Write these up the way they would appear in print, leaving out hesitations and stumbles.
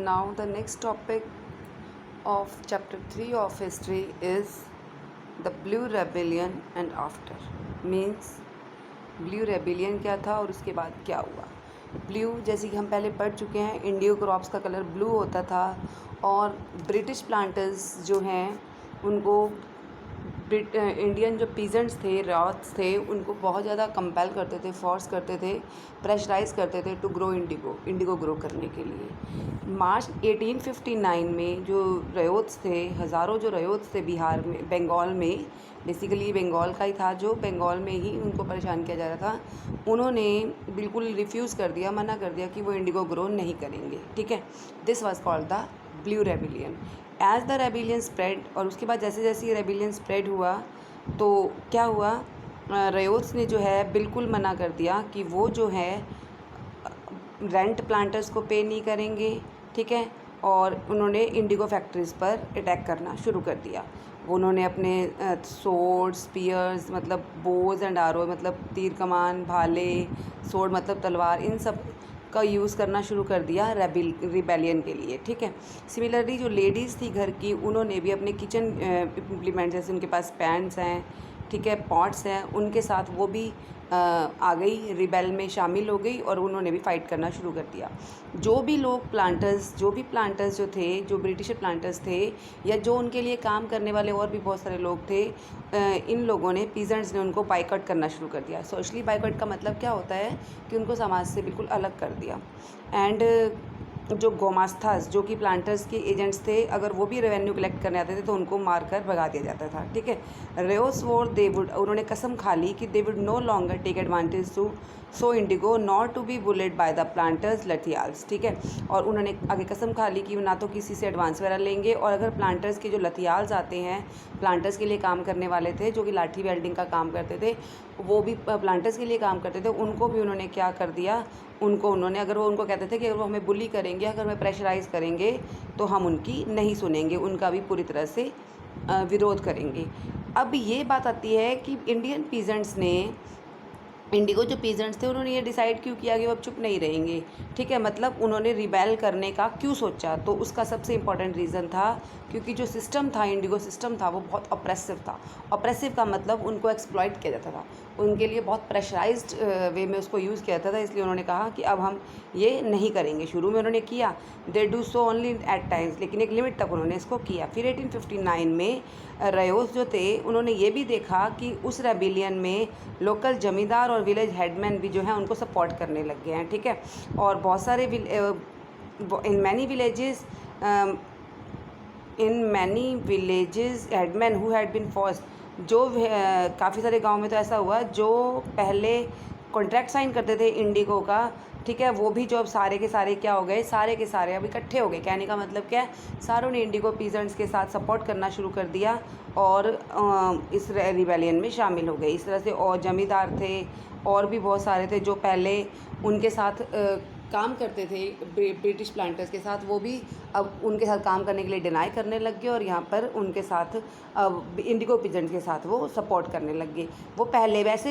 Now the next topic of chapter 3 of history is the Blue Rebellion and after. Means blue rebellion क्या था और उसके बाद क्या हुआ। ब्लू जैसे कि हम पहले पढ़ चुके हैं, इंडियो क्रॉप्स का कलर ब्लू होता था और ब्रिटिश प्लांटर्स जो हैं उनको इंडियन जो पीजेंट्स थे, रॉथ्स थे, उनको बहुत ज़्यादा कंपेल करते थे, फोर्स करते थे, प्रेशराइज करते थे टू ग्रो इंडिगो ग्रो करने के लिए। मार्च 1859 में जो रयोत्स थे, हज़ारों जो रयोत्स थे बिहार में, बंगाल में, बेसिकली बंगाल का ही था, जो बंगाल में ही उनको परेशान किया जा रहा था, उन्होंने बिल्कुल रिफ्यूज़ कर दिया, मना कर दिया कि वो इंडिगो ग्रो नहीं करेंगे। ठीक है, this was called the blue rebellion. As the rebellion spread, और उसके बाद जैसे जैसे ये रेबिलियन स्प्रेड हुआ तो क्या हुआ, रयोत्स ने जो है बिल्कुल मना कर दिया कि वो जो है रेंट प्लांटर्स को पे नहीं करेंगे। ठीक है, और उन्होंने इंडिगो फैक्ट्रीज़ पर अटैक करना शुरू कर दिया। उन्होंने अपने सोर्ड, स्पीयर्स मतलब बोज एंड आरो मतलब तीर कमान, भाले, सोर्ड मतलब तलवार, इन सब का यूज़ करना शुरू कर दिया रिबेलियन के लिए। ठीक है, सिमिलरली जो लेडीज़ थी घर की, उन्होंने भी अपने किचन इम्प्लीमेंट, जैसे उनके पास पैन्स हैं, ठीक है, पॉट्स हैं, उनके साथ वो भी आ गई, रिबेल में शामिल हो गई और उन्होंने भी फ़ाइट करना शुरू कर दिया। जो भी प्लांटर्स जो थे, जो ब्रिटिश प्लांटर्स थे या जो उनके लिए काम करने वाले और भी बहुत सारे लोग थे, इन लोगों ने, पीजेंट्स ने उनको बाइकआउट करना शुरू कर दिया। सोशली बाइकआउट का मतलब क्या होता है कि उनको समाज से बिल्कुल अलग कर दिया। एंड जो गोमास्तास, जो कि प्लांटर्स के एजेंट्स थे, अगर वो भी रेवेन्यू कलेक्ट करने आते थे तो उनको मारकर भगा दिया जाता था। ठीक है, रेओस वोर उन्होंने कसम खा ली कि they would no longer take advantage to sow indigo not to be bullied by the planters lathiyals. ठीक है, और उन्होंने आगे कसम खा ली कि ना तो किसी से एडवांस वगैरह लेंगे, और अगर प्लांटर्स के जो लथियाल्स आते हैं, प्लांटर्स के लिए काम करने वाले थे, जो कि लाठी वेल्डिंग का काम करते थे, वो भी प्लांटर्स के लिए काम करते थे, उनको भी उन्होंने क्या कर दिया, उन्होंने अगर वो उनको कहते थे कि अगर वो हमें बुली करेंगे, अगर हमें प्रेशराइज़ करेंगे तो हम उनकी नहीं सुनेंगे, उनका भी पूरी तरह से विरोध करेंगे। अब ये बात आती है कि इंडिगो जो पीजेंट्स थे, उन्होंने ये डिसाइड क्यों किया कि वो अब चुप नहीं रहेंगे। ठीक है, मतलब उन्होंने रिबेल करने का क्यों सोचा, तो उसका सबसे इम्पॉर्टेंट रीज़न था क्योंकि जो सिस्टम था, इंडिगो सिस्टम था, वो बहुत ऑप्रेसिव था। ऑप्रेसिव का मतलब उनको एक्सप्लॉइट किया जाता था, उनके लिए बहुत प्रेशराइज्ड वे में उसको यूज़ किया जाता था। इसलिए उन्होंने कहा कि अब हम ये नहीं करेंगे। शुरू में उन्होंने किया, they do so only at times, लेकिन एक लिमिट तक उन्होंने इसको किया। फिर 1859 में रयोस जो थे, उन्होंने ये भी देखा कि उस रेबिलियन में लोकल जमींदार और विलेज हेडमैन भी जो हैं उनको सपोर्ट करने लग गए हैं। ठीक है, और बहुत सारे in many villages headman who had been forced, जो काफ़ी सारे गांव में तो ऐसा हुआ, जो पहले कॉन्ट्रैक्ट साइन करते थे इंडिगो का, ठीक है, वो भी जो अब सारे के सारे क्या हो गए, सारे के सारे अब इकट्ठे हो गए। कहने का मतलब क्या है, सारों ने इंडिगो पीजेंट्स के साथ सपोर्ट करना शुरू कर दिया और इस रिबेलियन में शामिल हो गए। इस तरह से और जमींदार थे और भी बहुत सारे थे जो पहले उनके साथ काम करते थे ब्रिटिश प्लांटर्स के साथ, वो भी अब उनके साथ काम करने के लिए डिनाई करने लग गए और यहाँ पर उनके साथ अब इंडिगो पीजेंट्स के साथ वो सपोर्ट करने लग गए। वो पहले से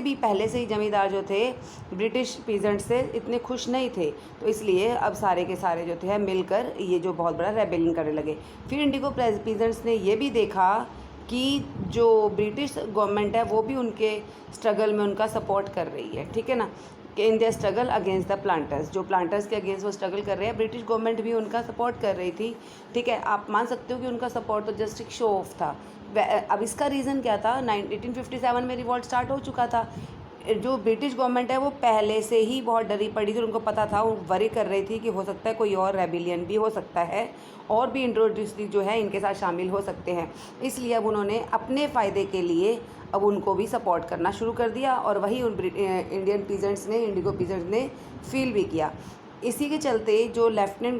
ही जमींदार जो थे ब्रिटिश पीजेंट्स से इतने खुश नहीं थे, तो इसलिए अब सारे के सारे जो थे मिलकर ये जो बहुत बड़ा रेबेलियन करने लगे। फिर इंडिगो पीजेंट्स ने ये भी देखा कि जो ब्रिटिश गवर्नमेंट है वो भी उनके स्ट्रगल में उनका सपोर्ट कर रही है। ठीक है ना, कि in the struggle against the planters, जो प्लांटर्स के अगेंस्ट वो स्ट्रगल कर रहे हैं, ब्रिटिश गवर्नमेंट भी उनका सपोर्ट कर रही थी। ठीक है, आप मान सकते हो कि उनका सपोर्ट तो जस्ट एक शो ऑफ था। अब इसका रीज़न क्या था, 1857 में रिवॉल्ट स्टार्ट हो चुका था। जो ब्रिटिश गवर्नमेंट है वो पहले से ही बहुत डरी पड़ी थी, उनको पता था, वो वरी कर रही थी कि हो सकता है कोई और रेबिलियन भी हो सकता है और भी इंट्रोड्यूस जो है इनके साथ शामिल हो सकते हैं। इसलिए अब उन्होंने अपने फ़ायदे के लिए अब उनको भी सपोर्ट करना शुरू कर दिया और वही इंडिगो पीजेंट्स ने फील भी किया। इसी के चलते जो लेफ्टिनेंट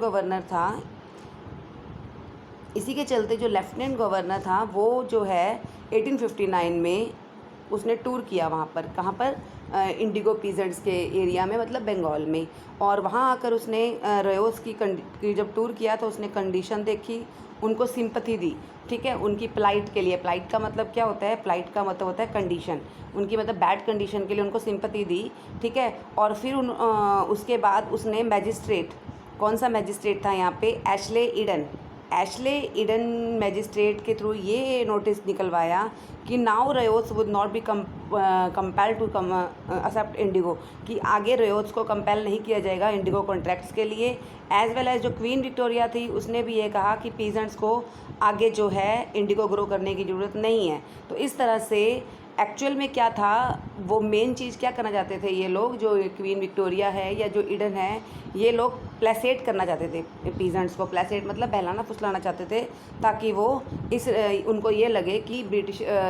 गवर्नर था वो जो है 1859 में उसने टूर किया वहाँ पर, कहाँ पर, इंडिगो पीजेंट्स के एरिया में, मतलब बंगाल में। और वहाँ आकर उसने रयोस की जब टूर किया तो उसने कंडीशन देखी, उनको सिंपथी दी। ठीक है, उनकी प्लाइट के लिए, प्लाइट का मतलब क्या होता है, प्लाइट का मतलब होता है कंडीशन, उनकी मतलब बैड कंडीशन के लिए उनको सिंपथी दी। ठीक है, और फिर उसके बाद उसने कौन सा मैजिस्ट्रेट था यहाँ पे? एशले ईडन मैजिस्ट्रेट के थ्रू ये नोटिस निकलवाया कि now ryots would not be compel to accept indigo, कि आगे रयोट्स को कंपेल नहीं किया जाएगा इंडिगो कॉन्ट्रैक्ट्स के लिए। एज वेल एज जो क्वीन विक्टोरिया थी उसने भी ये कहा कि पीजेंट्स को आगे जो है इंडिगो ग्रो करने की ज़रूरत नहीं है। तो इस तरह से एक्चुअल में क्या था, वो मेन चीज़ क्या करना चाहते थे ये लोग, जो क्वीन विक्टोरिया है या जो ईडन है, ये लोग प्लेसेट करना चाहते थे पीजेंट्स को। प्लेसेट मतलब बहलाना फुसलाना चाहते थे, ताकि वो उनको ये लगे कि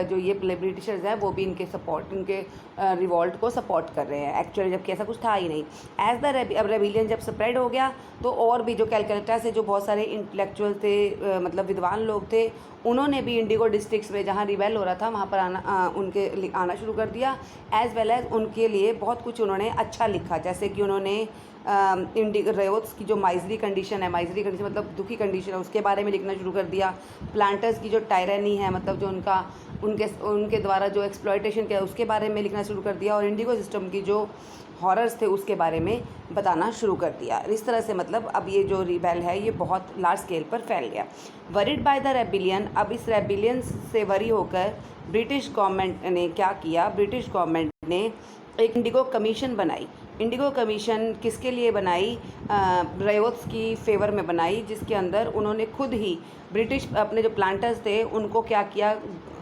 जो ये ब्रिटिशर्स हैं वो भी इनके रिवॉल्ट को सपोर्ट कर रहे हैं, एक्चुअली जबकि ऐसा कुछ था ही नहीं। एज द रेबिलियन जब स्प्रेड हो गया तो और भी जो कैलकाटा से जो बहुत सारे इंटेलेक्चुअल थे, मतलब विद्वान लोग थे, उन्होंने भी इंडिगो डिस्ट्रिक्ट्स में जहाँ रिबेल हो रहा था वहाँ पर आना शुरू कर दिया। एज वेल एज उनके लिए बहुत कुछ उन्होंने अच्छा लिखा, जैसे कि उन्होंने रयोट्स की जो माइजरी कंडीशन है, माइजरी कंडीशन मतलब दुखी कंडीशन है, उसके बारे में लिखना शुरू कर दिया। प्लांटर्स की जो टायरनी है, मतलब जो उनके द्वारा जो एक्सप्लॉयटेशन किया उसके बारे में लिखना शुरू कर दिया, और इंडिगो सिस्टम की जो हॉरर्स थे उसके बारे में बताना शुरू कर दिया। इस तरह से मतलब अब ये जो रिबेल है ये बहुत लार्ज स्केल पर फैल गया। वरिड बाय द रेबिलियन, अब इस रेबिलियन से वरी होकर ब्रिटिश गवर्नमेंट ने क्या किया, ब्रिटिश गवर्नमेंट ने एक इंडिगो कमीशन बनाई। इंडिगो कमीशन किसके लिए बनाई? रयोट्स की फेवर में बनाई, जिसके अंदर उन्होंने खुद ही ब्रिटिश अपने जो प्लांटर्स थे उनको क्या किया,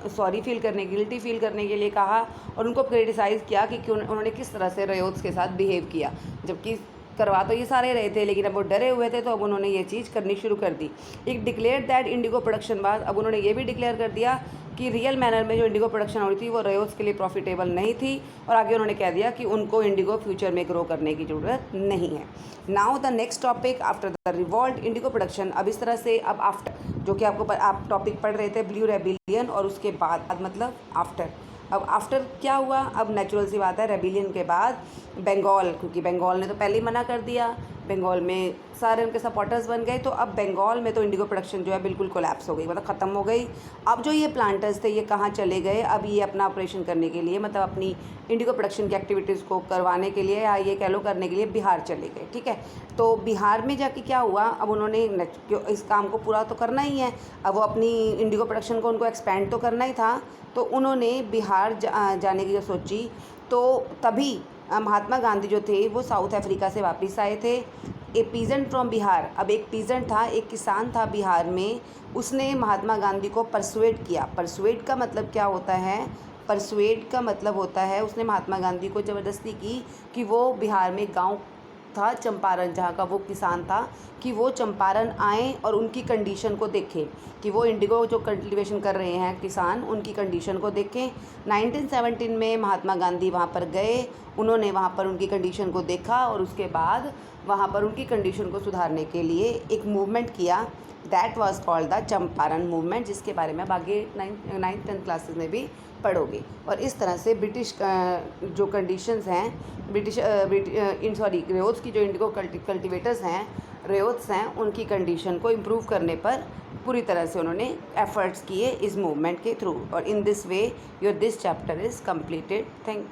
गिल्टी फील करने के लिए कहा, और उनको क्रिटिसाइज़ किया कि क्यों उन्होंने किस तरह से रयोट्स के साथ बिहेव किया, जबकि करवा तो ये सारे रहे थे, लेकिन अब वो डरे हुए थे, तो अब उन्होंने ये चीज़ करनी शुरू कर दी। एक डिक्लेयर दैट इंडिगो प्रोडक्शन बाद, अब उन्होंने ये भी डिक्लेयर कर दिया कि रियल मैनर में जो इंडिगो प्रोडक्शन हो रही थी वो रयोट्स के लिए प्रॉफिटेबल नहीं थी, और आगे उन्होंने कह दिया कि उनको इंडिगो फ्यूचर में ग्रो करने की ज़रूरत नहीं है। Now the next topic after the revolt Indigo production. अब इस तरह से अब आफ्टर, जो कि आप टॉपिक पढ़ रहे थे ब्लू रेबिलियन, और उसके बाद मतलब आफ्टर। अब आफ्टर क्या हुआ? अब नेचुरल सी बात है, रेबिलियन के बाद बंगाल, क्योंकि बंगाल ने तो पहले ही मना कर दिया, बंगाल में सारे उनके सपोर्टर्स बन गए, तो अब बंगाल में तो इंडिगो प्रोडक्शन जो है बिल्कुल कोलैप्स हो गई, मतलब ख़त्म हो गई। अब जो ये प्लांटर्स थे ये कहाँ चले गए? अब ये अपना ऑपरेशन करने के लिए, मतलब अपनी इंडिगो प्रोडक्शन की एक्टिविटीज़ को करवाने के लिए, या ये कह लो करने के लिए बिहार चले गए। ठीक है, तो बिहार में जाके क्या हुआ, अब उन्होंने इस काम को पूरा तो करना ही है, अब वो अपनी इंडिगो प्रोडक्शन को उनको एक्सपेंड तो करना ही था, तो उन्होंने बिहार जाने की जो सोची, तो तभी महात्मा गांधी जो थे वो साउथ अफ्रीका से वापस आए थे। ए पीजेंट फ्रॉम बिहार, अब एक पीजेंट था, एक किसान था बिहार में, उसने महात्मा गांधी को परसुएड किया। परसुएड का मतलब क्या होता है? परसुएड का मतलब होता है उसने महात्मा गांधी को ज़बरदस्ती की कि वो बिहार में गांव था चंपारण, जहाँ का वो किसान था, कि वो चंपारण आएँ और उनकी कंडीशन को देखें, कि वो इंडिगो जो कल्टीवेशन कर रहे हैं किसान, उनकी कंडीशन को देखें। 1917 में महात्मा गांधी वहाँ पर गए, उन्होंने वहाँ पर उनकी कंडीशन को देखा, और उसके बाद वहाँ पर उनकी कंडीशन को सुधारने के लिए एक मूवमेंट किया, that was called the Champaran movement, जिसके बारे में अब आगे 9th 10th क्लासेस में भी पढ़ोगे। और इस तरह से ब्रिटिश जो कंडीशंस हैं, रयोट्स की जो इंडिगो कल्टिवेटर्स हैं, रयोट्स हैं, उनकी कंडीशन को इम्प्रूव करने पर पूरी तरह से उन्होंने एफर्ट्स किए इस मूवमेंट के थ्रू। और in this way this chapter is completed. Thank